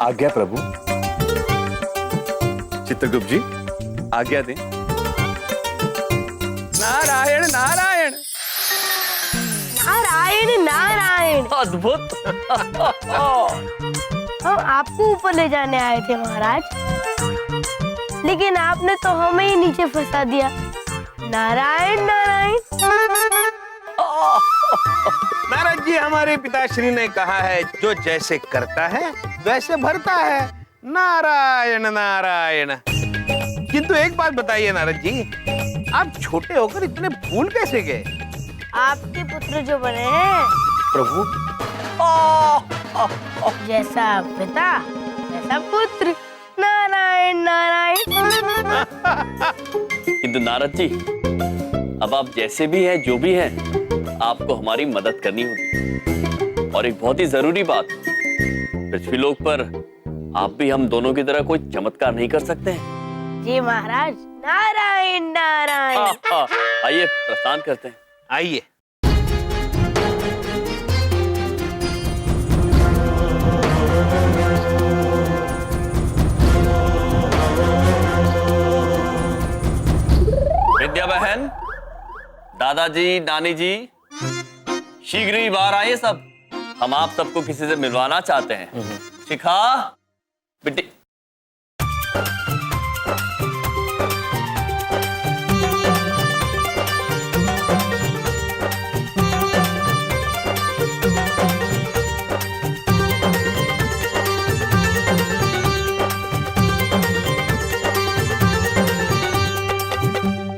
आज्ञा प्रभु। चित्रगुप्त जी आज्ञा दें। नारायण नारायण नारायण नारायण। अद्भुत। हम आपको ऊपर ले जाने आए थे महाराज, लेकिन आपने तो हमें ही नीचे फंसा दिया। नारायण नारायण। नारद जी, हमारे पिताश्री ने कहा है जो जैसे करता है वैसे भरता है। नारायण नारायण। किंतु एक बात बताइए नारद जी, आप छोटे होकर इतने भूल कैसे गए? आपके पुत्र जो बने हैं प्रभु। जैसा पिता वैसा पुत्र। नारायण नारायण। किंतु नारद जी, अब आप जैसे भी हैं, जो भी हैं, आपको हमारी मदद करनी होगी। और एक बहुत ही जरूरी बात, पृथ्वीलोक पर आप भी हम दोनों की तरह कोई चमत्कार नहीं कर सकते हैं। जी महाराज। नारायण नारायण। आइए प्रस्थान करते हैं। आइए। विद्या बहन, दादाजी, नानी जी, शीघ्र ही बाहर आइए सब। हम आप सबको किसी से मिलवाना चाहते हैं। शिखा बेटी।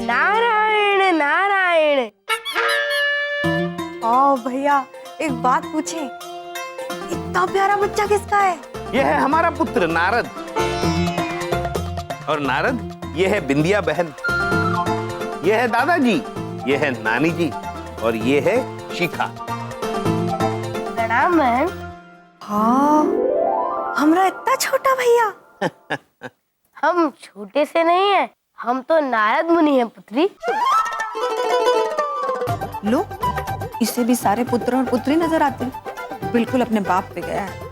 नारायण नारायण। ओ भैया, एक बात पूछे, इतना प्यारा बच्चा किसका है? यह है हमारा पुत्र नारद। और नारद, यह है बिंदिया बहन, यह है दादाजी, यह है नानी जी, और यह है शिखा। प्रणाम बहन। हाँ, हमरा इतना छोटा भैया। हम छोटे से नहीं हैं, हम तो नारद मुनि हैं पुत्री। लो, इसे भी सारे पुत्र और पुत्री नजर आते हैं। बिल्कुल अपने बाप पे गया है।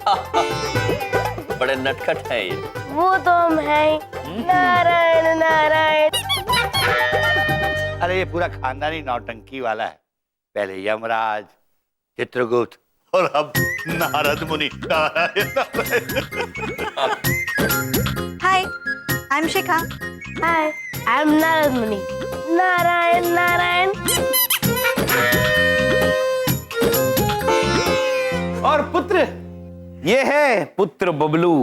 बड़े नटखट हैं ये। वो तो हम हैं। नारायण नारायण। अरे ये पूरा खानदानी नौटंकी वाला है। पहले यमराज, चित्रगुप्त और अब Narad Muni. Hi, I am Shikha. Hi, I am Narad Muni. Narayan Narayan. और पुत्र, ये है पुत्र बबलू।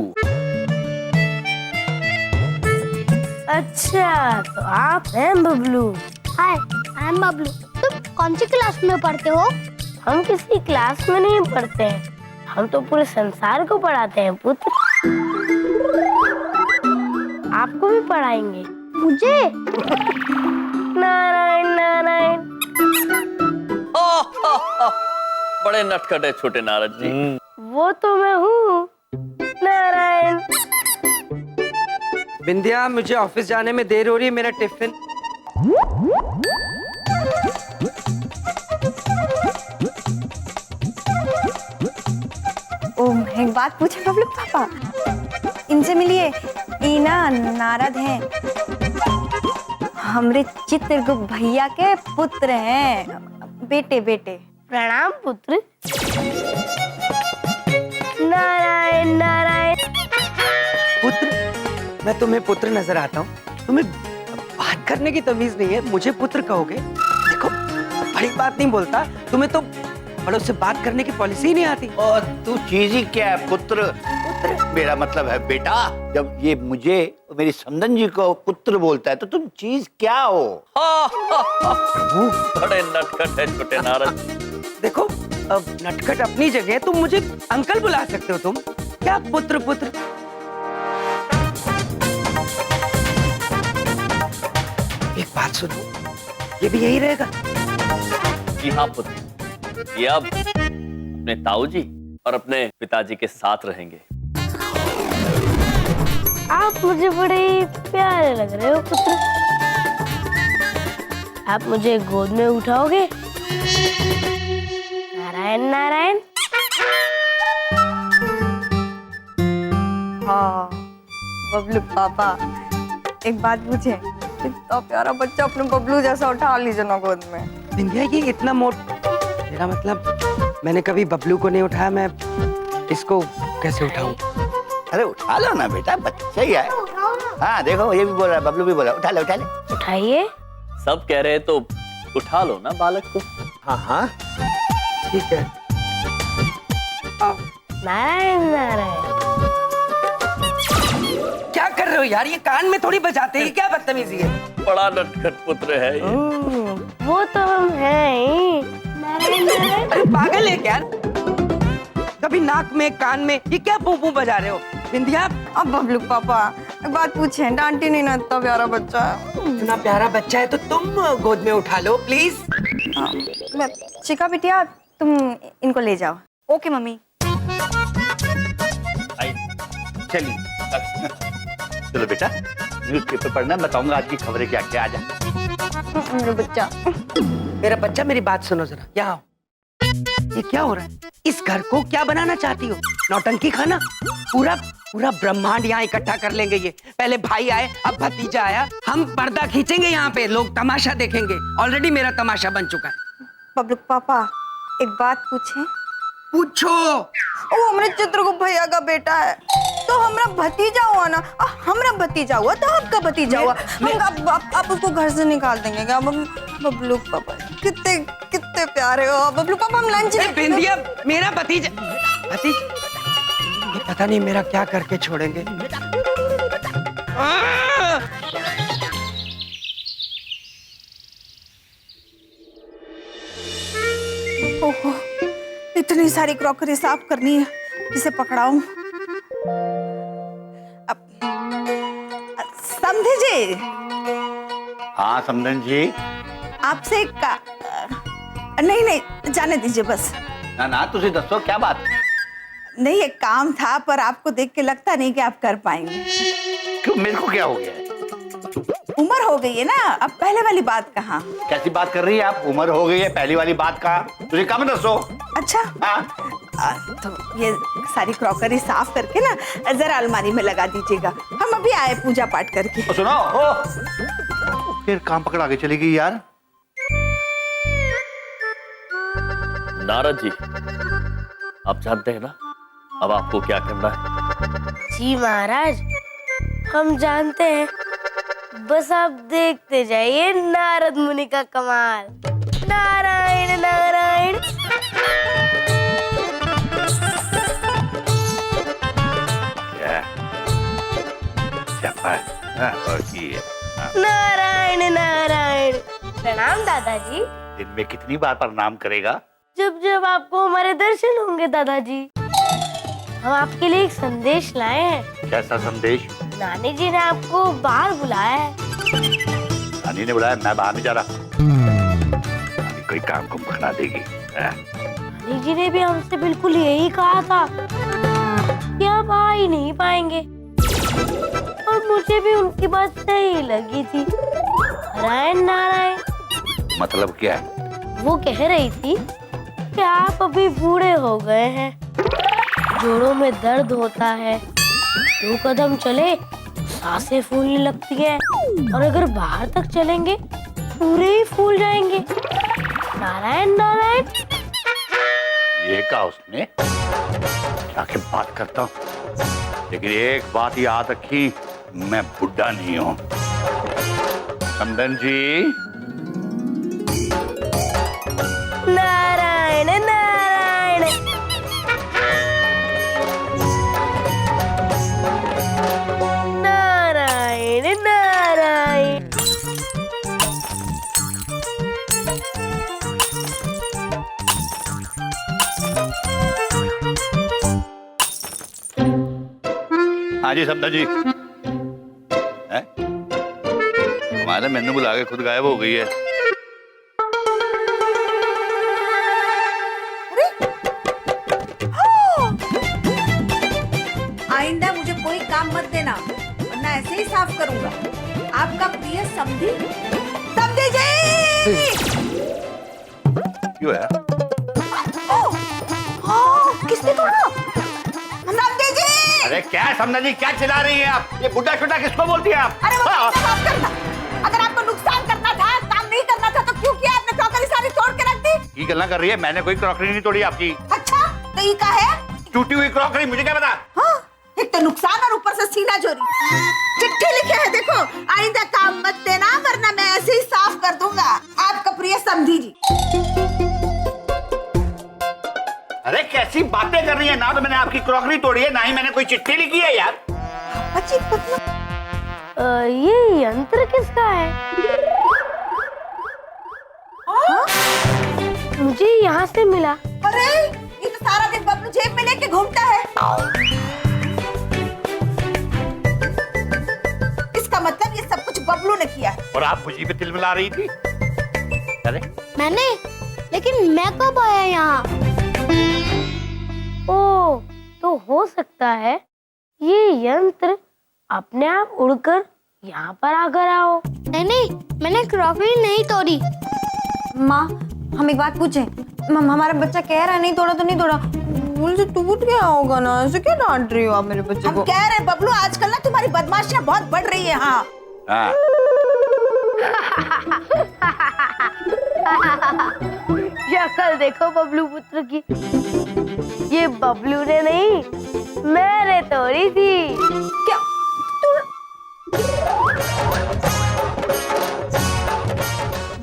अच्छा, तो आप हैं बबलू। हाय, आई एम बबलू। तुम कौन सी क्लास में पढ़ते हो? हम किसी क्लास में नहीं पढ़ते हैं, हम तो पूरे संसार को पढ़ाते हैं पुत्र। आपको भी पढ़ाएंगे। मुझे? नारायण नारायण। बड़े नटखट है छोटे नारद जी। वो तो मैं हूँ। नारायण। बिंदिया, मुझे ऑफिस जाने में देर हो रही है, मेरा टिफिन। एक बात पूछे बबलू पापा, इनसे मिलिए। इना नारद हैं, हमरे चित्रगुप्त भैया के पुत्र हैं, बेटे बेटे। प्रणाम पुत्र। नारायण नारायण। पुत्र? मैं तुम्हें पुत्र नजर आता हूँ? तुम्हें बात करने की तमीज नहीं है, मुझे पुत्र कहोगे? देखो, बड़ी बात नहीं बोलता, तुम्हें तो बड़ों से बात करने की पॉलिसी ही नहीं आती। और तू चीज ही क्या है? पुत्र। पुत्र मेरा मतलब है बेटा। जब ये मुझे मेरी समधन जी को पुत्र बोलता है तो तुम चीज क्या हो? बड़े नटखट है छोटे नारद। देखो, अब नटखट अपनी जगह, तुम मुझे अंकल बुला सकते हो। तुम क्या पुत्र पुत्र? एक बात सुनो, ये भी यही रहेगा? जी हाँ पुत्र, ये अब अपने ताऊ जी और अपने पिताजी के साथ रहेंगे। आप मुझे बड़े प्यारे लग रहे हो पुत्र। आप मुझे गोद में उठाओगे? नारायण नारायण। बबलू पापा एक बात पूछे, इतना प्यारा बच्चा अपने बबलू जैसा उठा लीजिए ना गोद में। बिंदिया ये इतना मेरा मतलब मैंने कभी बबलू को नहीं उठाया, मैं इसको कैसे उठाऊं? अरे उठा लो ना बेटा, बच्चा ही है। हाँ देखो ये भी बोल रहा है, बबलू भी बोल रहा है, उठा ले उठा ले। उठाइए। सब कह रहे तो उठा लो ना बालक को। हाँ हाँ ठीक है। नारायण नारायण। क्या कर रहे हो यार, ये कान में थोड़ी बजाते हैं, क्या बदतमीजी है? बड़ा नटखट पुत्र है ये। वो तो हम हैं ही। नारायण नारायण। अरे पागल है क्या? कभी नाक में कान में, ये क्या पू पू बजा रहे हो? बिंदिया अब बबलू पापा एक बात पूछे, डांटी नहीं ना, इतना प्यारा बच्चा है। इतना प्यारा बच्चा है तो तुम गोद में उठा लो प्लीज। मैं चिका बिटिया तुम इनको ले जाओ। Okay mummy. चलिए। चलो बेटा, न्यूज़पेपर पढ़ना, बताऊंगा आज की खबरें क्या क्या। आजा मेरा बच्चा। मेरा बच्चा मेरी बात सुनो जरा, यहाँ आओ। ये क्या हो रहा है? इस घर को क्या बनाना चाहती हो? नौटंकी खाना? पूरा पूरा ब्रह्मांड यहाँ इकट्ठा कर लेंगे ये। पहले भाई आए, अब भतीजा आया, हम पर्दा खींचेंगे यहाँ पे, लोग तमाशा देखेंगे। ऑलरेडी मेरा तमाशा बन चुका है। बबलू पापा एक बात पूछे? पूछो। ओ हमारे चित्रगुप्त भैया का बेटा है तो हमारा भतीजा हुआ ना, हमारा भतीजा हुआ तो आपका भतीजा हुआ। आप उसको घर से निकाल देंगे क्या? बबलू पापा कितने कितने प्यारे हो बबलू पापा। हम लंच बिंदिया मेरा भतीजा ये पता नहीं मेरा क्या करके छोड़ेंगे। ओहो इतनी सारी क्रॉकरी साफ करनी है, किसे पकड़ाऊं? समझे जी? हाँ समधन जी। आपसे नहीं नहीं जाने दीजिए बस। ना ना तुझे दसो क्या बात? नहीं एक काम था, पर आपको देख के लगता नहीं कि आप कर पाएंगे। क्यों, मेरे को क्या हो गया है? उम्र हो गई है ना, अब पहले वाली बात कहाँ। कैसी बात कर रही है आप? उम्र हो गई है, पहली वाली बात कहाँ? तुझे कम दसो। अच्छा हाँ तो ये सारी क्रॉकरी साफ करके ना जरा अलमारी में लगा दीजिएगा। हम अभी आए पूजा पाठ करके। तो सुनो फिर काम पकड़ आगे चली गई यार। नारद जी, आप जानते हैं ना अब आपको क्या करना है? जी महाराज, हम जानते हैं, बस आप देखते जाइए नारद मुनि का कमाल। नारायण नारायण। नारायण नारायण। प्रणाम दादाजी। दिन में कितनी बार प्रणाम करेगा? जब जब आपको हमारे दर्शन होंगे दादाजी। हम आपके लिए एक संदेश लाए हैं। कैसा संदेश? नानी जी ने आपको बाहर बुलाया है। नानी ने बुलाया? मैं बाहर नहीं जा रहा। नानी कोई काम को पकड़ा देगी। नानी जी ने भी हमसे बिल्कुल यही कहा था कि आप आ ही नहीं पाएंगे, और मुझे भी उनकी बात सही लगी थी। नारायण नारायण। मतलब क्या है? वो कह रही थी कि आप अभी बूढ़े हो गए हैं, जोड़ों में दर्द होता है, 2 कदम चले सांसें फूलने लगती हैं, और अगर बाहर तक चलेंगे पूरे ही फूल जाएंगे। नारायण नारायण। ये कहा उसने? जाके बात करता हूँ, लेकिन एक बात याद रखी, मैं बुढ़ा नहीं हूँ। समधन जी। नारायण नारायण। नारायण नारायण। हाँ जी समधन जी। हैं? तुम्हारे मैंने बुला के खुद गायब हो गई है। आइंदा मुझे कोई काम मत देना, वरना ऐसे ही साफ करूंगा। आपका प्रिय समधी। समधी जी। क्यों है? किसने तोड़ा? समधी जी। अरे अरे क्या समझा जी, क्या चिल्ला रही है आप? ये बुड्ढा छोटा किसको बोलती है आप? अरे वो कैसे बात करना? अगर आपको नुकसान करना था, काम नहीं करना था, तो क्यों किया आपने? क्रॉकरी सारी तोड़ के रख दी। ये गल्ला कर रही है, मैंने कोई क्रॉकरी नहीं तोड़ी आपकी। अच्छा, तो ये का है? टूटी हुई क्रॉकरी, मुझे क्या पता? हाँ, एक तो नुकसान और ऊपर से सीना चोरी। चिट्ठी लिखे है, देखो, आइंदा काम मत देना वरना मैं ऐसे ही साफ कर दूंगा। आपका प्रिय समधी जी। अरे कैसी बातें कर रही है? ना तो मैंने आपकी क्रॉकरी तोड़ी है, ना ही मैंने कोई चिट्ठी लिखी है यार। बच्ची मतलब ये यंत्र किसका है? मुझे यहाँ से मिला। अरे ये तो सारा दिन बबलू जेब में लेके घूमता है। इसका मतलब ये सब कुछ बबलू ने किया है। और आप मुझे पे तिलमिला रही थी। अरे मैंने, लेकिन मैं कब आया यहाँ? ओ, तो हो सकता है ये यंत्र अपने आप उड़कर यहाँ पर आकर आओ। नहीं, मैंने क्रॉकरी नहीं तोड़ी। माँ, हम एक बात पूछें? हमारा बच्चा कह रहा है नहीं तोड़ा तो नहीं तोड़ा, भूल से टूट गया होगा ना, ऐसे क्या डांट रही हो आप मेरे बच्चे को? हम कह रहे हैं बबलू, आजकल ना तुम्हारी बदमाशियां बहुत बढ़ रही है। हाँ, शक्ल देखो बबलू पुत्र की। ये बबलू ने नहीं, मैंने तोड़ी थी। क्या?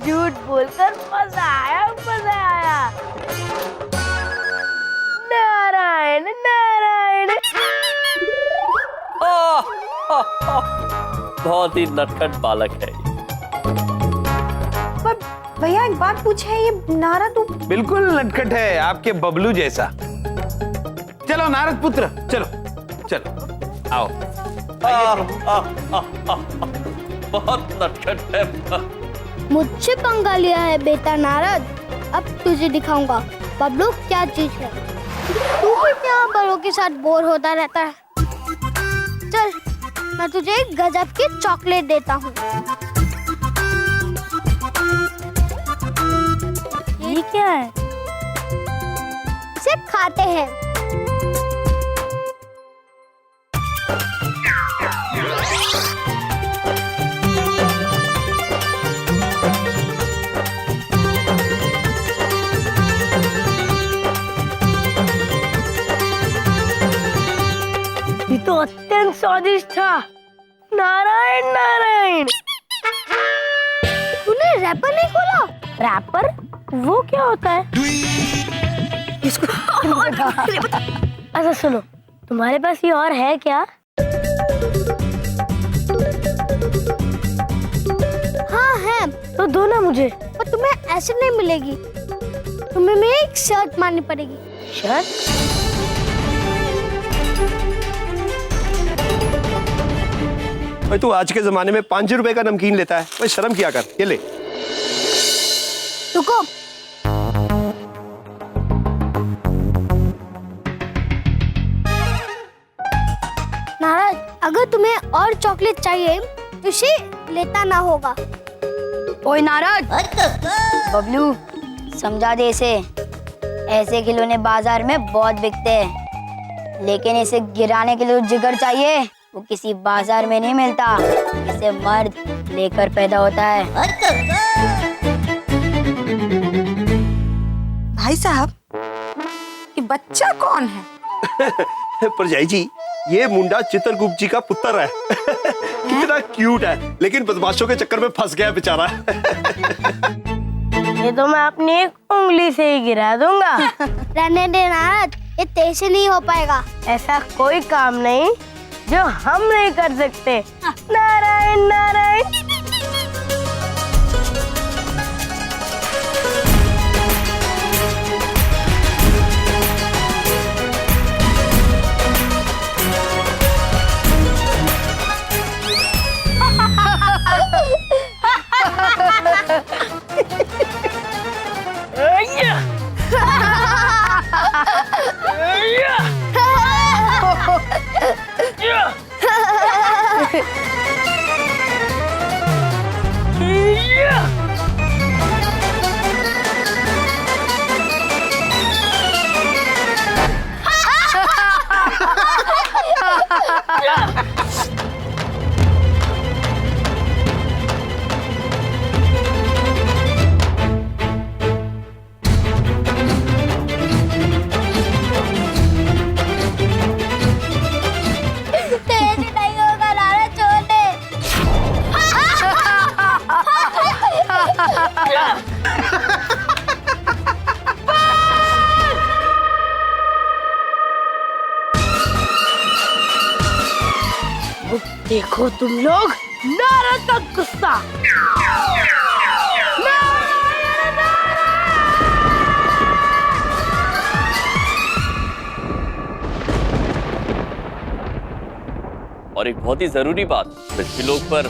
झूठ बोलकर मजा आया, मजा आया। नारायण नारायण। बहुत ही नटखट बालक है ये। पर भैया एक बात पूछे, ये नारा तो बिल्कुल नटखट है, आपके बबलू जैसा। चलो नारद पुत्र, चलो चलो आओ। बहुत नटखट है। मुझसे पंगा लिया है बेटा नारद। अब तुझे दिखाऊंगा बबलू क्या चीज है। तू भी क्या बड़ों के साथ बोर होता रहता है? चल, मैं तुझे एक गजब की चॉकलेट देता हूँ। ये क्या है? इसे खाते हैं। ये तो अत्यंत स्वादिष्ट था। नारायण नारायण। तूने रैपर नहीं खोला? रैपर? वो क्या होता है? इसको अच्छा सुनो, तुम्हारे पास ये और है क्या? हाँ है। तो दो ना मुझे। पर तुम्हें ऐसे नहीं मिलेगी, तुम्हें मेरी एक शर्ट मारनी पड़ेगी। शर्ट? भाई तू आज के जमाने में 5 रुपए का नमकीन लेता है, भाई शर्म किया कर। ये ले। रुको, नाराज, अगर तुम्हें और चॉकलेट चाहिए तो इसे लेता ना होगा। ओए नारद, बबलू समझा दे इसे। ऐसे खिलौने बाजार में बहुत बिकते हैं, लेकिन इसे गिराने के लिए जिगर चाहिए, वो किसी बाजार में नहीं मिलता। इसे मर्द लेकर पैदा होता है। भाई साहब, ये बच्चा कौन है? परजाई जी, ये मुंडा चित्रगुप्त जी का पुत्र है। कितना क्यूट है, लेकिन बदमाशों के चक्कर में फंस गया बेचारा। ये तो मैं अपनी एक उंगली से ही गिरा दूंगा। रहने दे नारद, ये तेज से नहीं हो पाएगा। ऐसा कोई काम नहीं जो हम नहीं कर सकते। नारायण नारायण। तेज नहीं होगा नारद, छोड़ दे। देखो तुम लोग नारद का गुस्सा। और एक बहुत ही जरूरी बात, पृथ्वी लोक पर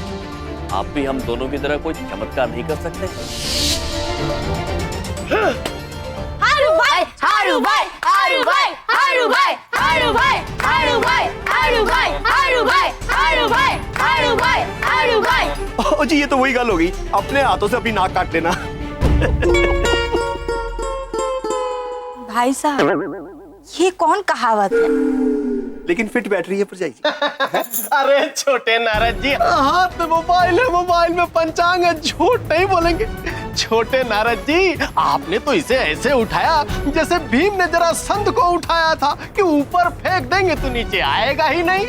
आप भी हम दोनों की तरह कोई चमत्कार नहीं कर सकते। हारू भाई, हारू भाई, हारू भाई, हारू भाई, हारू भाई, हारू भाई, हारू भाई, हारू भाई, हारू भाई, हारू भाई, हारू भाई। ओ जी, ये तो वही गल हो गई, अपने हाथों से अपनी नाक काट लेना। भाई साहब, ये कौन कहावत है? लेकिन फिट बैठ रही है भरजाई जी। अरे छोटे नारद जी, हाथ में मोबाइल है, मोबाइल में पंचांग है, झूठ नहीं बोलेंगे। छोटे नारद जी, आपने तो इसे ऐसे उठाया जैसे भीम ने जरा संत को उठाया था कि ऊपर फेंक देंगे तो नीचे आएगा ही नहीं।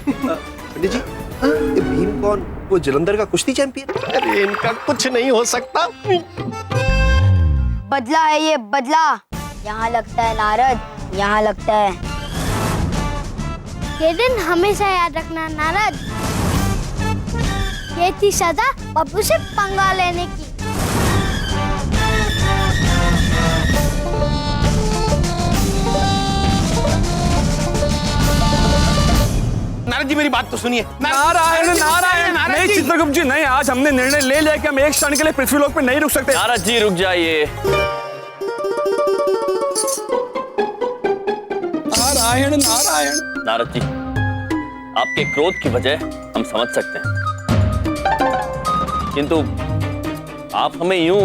पंडित जी, ये भीम कौन? वो जलंधर का कुश्ती चैंपियन? अरे इनका कुछ नहीं हो सकता। बदला है ये, बदला। यहाँ लगता है नारद, यहाँ लगता है। ये दिन हमेशा याद रखना नारद। ये थी सजा बब्लू से पंगा लेने की। नारद जी मेरी बात तो सुनिए। नारायण नारायण, नहीं चित्रगुप्त जी, नहीं। आज हमने निर्णय ले लिया कि हम एक क्षण के लिए पृथ्वी लोक पे नहीं रुक सकते। नारद जी रुक जाइए। नारायण नारायण। नारद जी, आपके क्रोध की वजह हम समझ सकते हैं, किंतु आप हमें यूं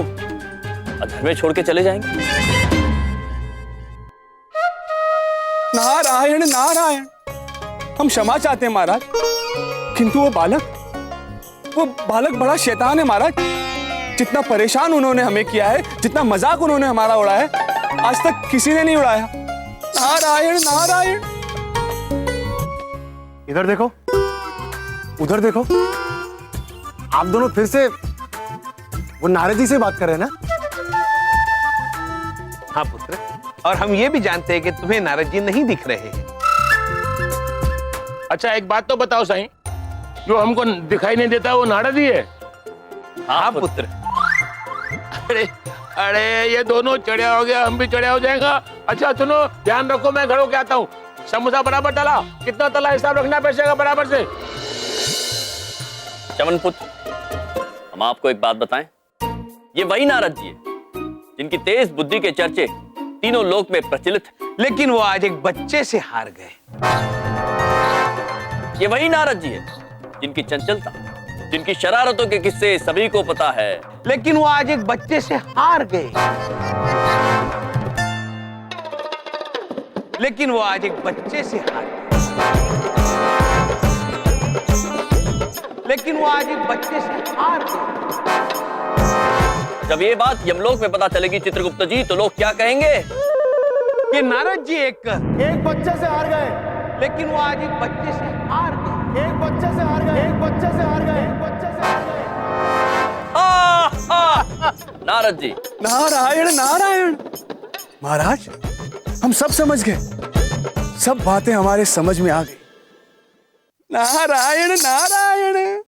अधर में छोड़ के चले जाएंगे? नारायण नारायण, हम क्षमा चाहते हैं महाराज, किंतु वो बालक बड़ा शैतान है महाराज। जितना परेशान उन्होंने हमें किया है, जितना मजाक उन्होंने हमारा उड़ाया है, आज तक किसी ने नहीं उड़ाया। नारायण नारायण। इधर देखो, उधर देखो, आप दोनों फिर से वो नारद जी से बात कर रहे हैं ना? हाँ पुत्र, और हम ये भी जानते हैं कि तुम्हें नारद जी नहीं दिख रहे हैं। अच्छा एक बात तो बताओ साईं, जो हमको दिखाई नहीं देता वो नारद ही है? हाँ पुत्र। अरे अरे ये दोनों चढ़िया हो गया, हम भी चढ़िया हो जाएगा। अच्छा सुनो, ध्यान रखो, मैं घर होके आता हूँ। समोसा बराबर तला, कितना तला हिसाब रखना पैसे का बराबर से। चमन पुत्र, हम आपको एक बात बताएं, ये वही नारद जी है जिनकी तेज बुद्धि के चर्चे तीनों लोक में प्रचलित है। लेकिन वो आज एक बच्चे से हार गए। ये वही नारद जी है जिनकी चंचलता, जिनकी शरारतों के किस्से सभी को पता है। लेकिन वो आज एक बच्चे से हार गए। लेकिन वो आज एक बच्चे से हार गए। लेकिन वो आज एक बच्चे से हार गए। जब ये बात यमलोक में पता चलेगी चित्रगुप्त जी, तो लोग क्या कहेंगे? कि नारद जी एक बच्चे से हार गए। लेकिन वो आज एक बच्चे से हार गए। एक बच्चे से हार गए, एक बच्चे से हार गए, एक बच्चे से हार गए। नारद जी। नारायण नारायण। महाराज, हम सब समझ गए, सब बातें हमारे समझ में आ गई। नारायण नारायण।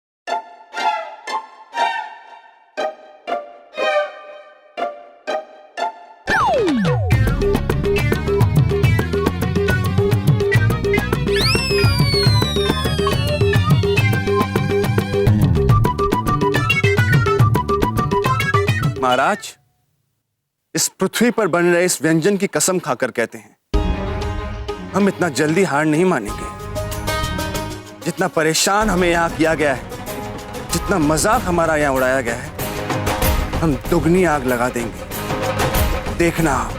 महाराज, इस पृथ्वी पर बन रहे इस व्यंजन की कसम खाकर कहते हैं, हम इतना जल्दी हार नहीं मानेंगे। जितना परेशान हमें यहाँ किया गया है, जितना मजाक हमारा यहाँ उड़ाया गया है, हम दुगनी आग लगा देंगे। देखना।